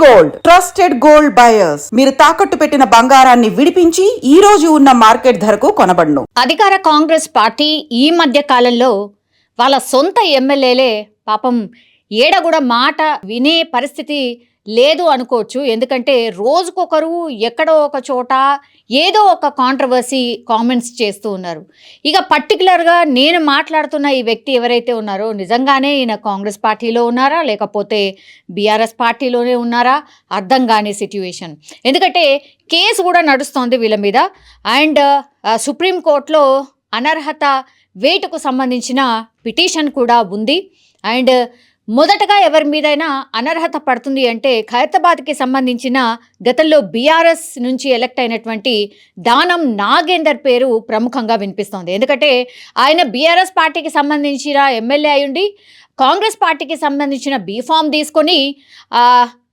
Gold, trusted gold buyers. మీరు తాకట్టు పెట్టిన బంగారాన్ని విడిపించి ఈ రోజు ఉన్న మార్కెట్ ధరకు కొనబడును. అధికార కాంగ్రెస్ పార్టీ ఈ మధ్య కాలంలో వాళ్ళ సొంత ఎమ్మెల్యేలే పాపం ఏడ కూడా మాట వినే పరిస్థితి లేదు అనుకోవచ్చు. ఎందుకంటే రోజుకొకరు ఎక్కడో ఒక చోట ఏదో ఒక కాంట్రవర్సీ కామెంట్స్ చేస్తూ ఉన్నారు. ఇక పర్టికులర్గా నేను మాట్లాడుతున్న ఈ వ్యక్తి ఎవరైతే ఉన్నారో నిజంగానే ఈయన కాంగ్రెస్ పార్టీలో ఉన్నారా లేకపోతే బీఆర్ఎస్ పార్టీలోనే ఉన్నారా అర్థం కాని సిట్యుయేషన్. ఎందుకంటే కేసు కూడా నడుస్తోంది వీళ్ళ మీద. అండ్ సుప్రీంకోర్టులో అనర్హత వేటుకు సంబంధించిన పిటిషన్ కూడా ఉంది. అండ్ మొదటగా ఎవరి మీదైనా అనర్హత పడుతుంది అంటే ఖైరతాబాద్కి సంబంధించిన గతంలో బీఆర్ఎస్ నుంచి ఎలక్ట్ అయినటువంటి దానం నాగేందర్ పేరు ప్రముఖంగా వినిపిస్తోంది. ఎందుకంటే ఆయన బీఆర్ఎస్ పార్టీకి సంబంధించిన ఎమ్మెల్యే అయ్యుండి కాంగ్రెస్ పార్టీకి సంబంధించిన బీఫామ్ తీసుకొని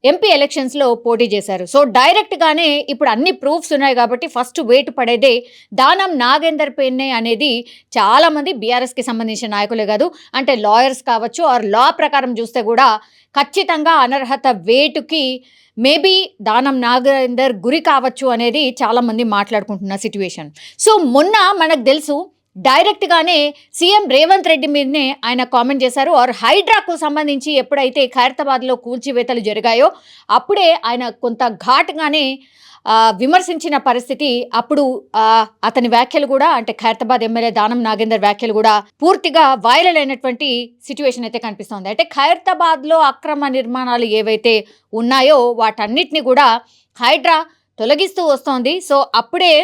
ఎంపీ ఎలక్షన్స్లో పోటీ చేశారు. సో డైరెక్ట్గానే ఇప్పుడు అన్ని ప్రూఫ్స్ ఉన్నాయి కాబట్టి ఫస్ట్ వేటు పడేదే దానం నాగేందర్ పేరునే అనేది చాలామంది బీఆర్ఎస్కి సంబంధించిన నాయకులే కాదు, అంటే లాయర్స్ కావచ్చు ఆర్ లా ప్రకారం చూస్తే కూడా ఖచ్చితంగా అనర్హత వేటుకి మేబీ దానం నాగేందర్ గురి కావచ్చు అనేది చాలామంది మాట్లాడుకుంటున్న సిట్యుయేషన్. సో మొన్న మనకు తెలుసు డైరెక్ట్గానే సీఎం రేవంత్ రెడ్డి మీదనే ఆయన కామెంట్ చేశారు. ఆర్ హైడ్రాకు సంబంధించి ఎప్పుడైతే ఖైరతాబాద్లో కూల్చివేతలు జరిగాయో అప్పుడే ఆయన కొంత ఘాటుగానే విమర్శించిన పరిస్థితి. అప్పుడు అతని వ్యాఖ్యలు కూడా అంటే ఖైరతాబాద్ ఎమ్మెల్యే దానం నాగేందర్ వ్యాఖ్యలు కూడా పూర్తిగా వైరల్ అయినటువంటి సిచ్యువేషన్ అయితే కనిపిస్తోంది. అంటే ఖైరతాబాద్లో అక్రమ నిర్మాణాలు ఏవైతే ఉన్నాయో వాటన్నిటిని కూడా హైడ్రా తొలగిస్తూ వస్తోంది. సో అప్పుడే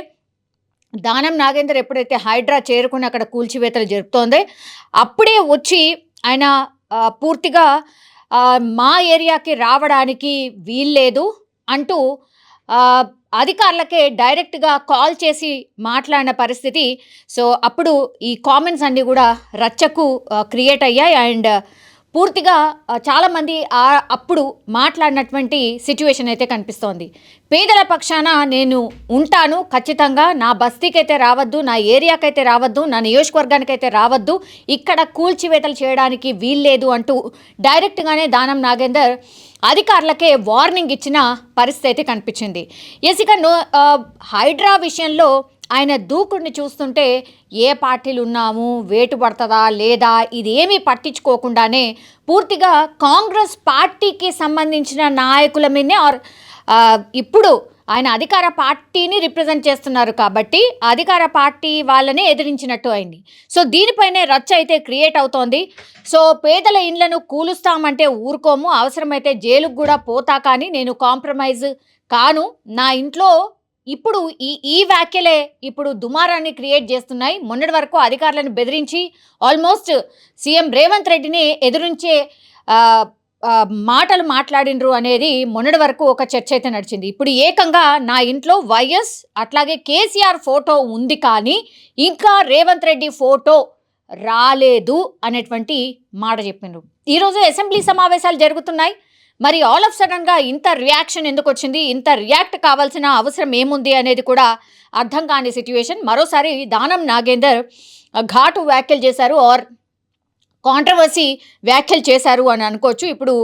దానం నాగేందర్ ఎప్పుడైతే హైడ్రా చేరుకుని అక్కడ కూల్చివేతలు జరుపుతోందో అప్పుడే వచ్చి ఆయన పూర్తిగా మా ఏరియాకి రావడానికి వీల్లేదు అంటూ అధికారులకే డైరెక్ట్గా కాల్ చేసి మాట్లాడిన పరిస్థితి. సో అప్పుడు ఈ కామెంట్స్ అన్నీ కూడా రచ్చకు క్రియేట్ అయ్యాయి. అండ్ పూర్తిగా చాలామంది అప్పుడు మాట్లాడినటువంటి సిచ్యువేషన్ అయితే కనిపిస్తోంది. పేదల పక్షాన నేను ఉంటాను, ఖచ్చితంగా నా బస్తీకైతే రావద్దు, నా ఏరియాకైతే రావద్దు, నా నియోజకవర్గానికైతే రావద్దు, ఇక్కడ కూల్చివేతలు చేయడానికి వీల్లేదు అంటూ డైరెక్ట్గానే దానం నాగేందర్ అధికారులకే వార్నింగ్ ఇచ్చిన పరిస్థితి అయితే కనిపించింది. ఇక హైడ్రా విషయంలో ఆయన దూకుడిని చూస్తుంటే ఏ పార్టీలు ఉన్నాము, వేటు పడుతుందా లేదా ఇదేమీ పట్టించుకోకుండానే పూర్తిగా కాంగ్రెస్ పార్టీకి సంబంధించిన నాయకుల మీదనే ఇప్పుడు ఆయన అధికార పార్టీని రిప్రజెంట్ చేస్తున్నారు కాబట్టి అధికార పార్టీ వాళ్ళని ఎదిరించినట్టు అయింది. సో దీనిపైనే రచ్చ అయితే క్రియేట్ అవుతోంది. సో పేదల ఇండ్లను కూలుస్తామంటే ఊరుకోము, అవసరమైతే జైలుకు కూడా పోతా, కానీ నేను కాంప్రమైజ్ కాను, నా ఇంట్లో ఇప్పుడు ఈ వ్యాఖ్యలే ఇప్పుడు దుమారాన్ని క్రియేట్ చేస్తున్నాయి. మొన్నటి వరకు అధికారులను బెదిరించి ఆల్మోస్ట్ సీఎం రేవంత్ రెడ్డిని ఎదురించే మాటలు మాట్లాడినరు అనేది మొన్నటి వరకు ఒక చర్చ అయితే నడిచింది. ఇప్పుడు ఏకంగా నా ఇంట్లో వైఎస్ అట్లాగే కేసీఆర్ ఫోటో ఉంది కానీ ఇంకా రేవంత్ రెడ్డి ఫోటో రాలేదు అనేటువంటి మాట చెప్పిండ్రు. ఈరోజు అసెంబ్లీ సమావేశాలు జరుగుతున్నాయి. మరి ఆల్ ఆఫ్ సడన్గా ఇంత రియాక్షన్ ఎందుకు వచ్చింది, ఇంత రియాక్ట్ కావాల్సిన అవసరం ఏముంది అనేది కూడా అర్థం కాని సిట్యుయేషన్. మరోసారి దానం నాగేందర్ ఘాటు వ్యాఖ్యలు చేశారు ఆర్ కాంట్రవర్సీ వ్యాఖ్యలు చేశారు అని అనుకోవచ్చు. ఇప్పుడు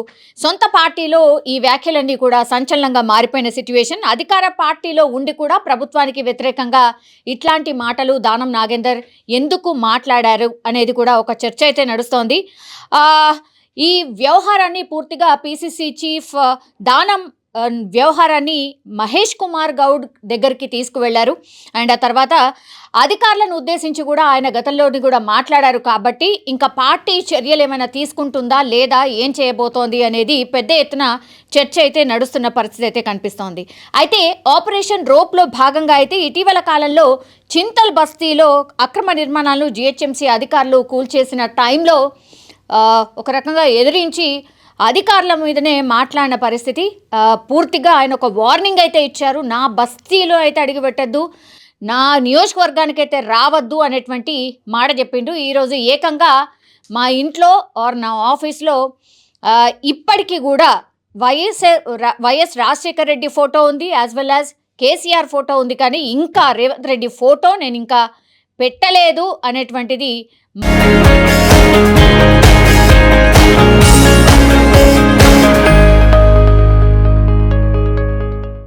సొంత పార్టీలో ఈ వ్యాఖ్యలన్నీ కూడా సంచలనంగా మారిపోయిన సిట్యుయేషన్. అధికార పార్టీలో ఉండి కూడా ప్రభుత్వానికి వ్యతిరేకంగా ఇట్లాంటి మాటలు దానం నాగేందర్ ఎందుకు మాట్లాడారు అనేది కూడా ఒక చర్చ అయితే నడుస్తోంది. ఈ వ్యవహారాన్ని పూర్తిగా పిసిసి చీఫ్ దానం వ్యవహారాన్ని మహేష్ కుమార్ గౌడ్ దగ్గరికి తీసుకువెళ్లారు. అండ్ ఆ తర్వాత అధికారులను ఉద్దేశించి కూడా ఆయన గతంలోని కూడా మాట్లాడారు. కాబట్టి ఇంకా పార్టీ చర్యలు ఏమైనా తీసుకుంటుందా లేదా ఏం చేయబోతోంది అనేది పెద్ద ఎత్తున చర్చ అయితే నడుస్తున్న పరిస్థితి అయితే కనిపిస్తోంది. అయితే ఆపరేషన్ రోప్లో భాగంగా అయితే ఇటీవల కాలంలో చింతల్ బస్తీలో అక్రమ నిర్మాణాలను జిహెచ్ఎంసీ అధికారులు కూల్చేసిన టైంలో ఒక రకంగా ఎదిరించి అధికారుల మీదనే మాట్లాడిన పరిస్థితి. పూర్తిగా ఆయన ఒక వార్నింగ్ అయితే ఇచ్చారు, నా బస్తీలో అయితే అడిగిపెట్టద్దు, నా నియోజకవర్గానికైతే రావద్దు అనేటువంటి మాట చెప్పిండు. ఈరోజు ఏకంగా మా ఇంట్లో ఆర్ నా ఆఫీస్లో ఇప్పటికీ కూడా వైఎస్ రాజశేఖర్ రెడ్డి ఫోటో ఉంది, as well as KCR photo ఉంది, కానీ ఇంకా రేవంత్ రెడ్డి ఫోటో నేను ఇంకా పెట్టలేదు అనేటువంటిది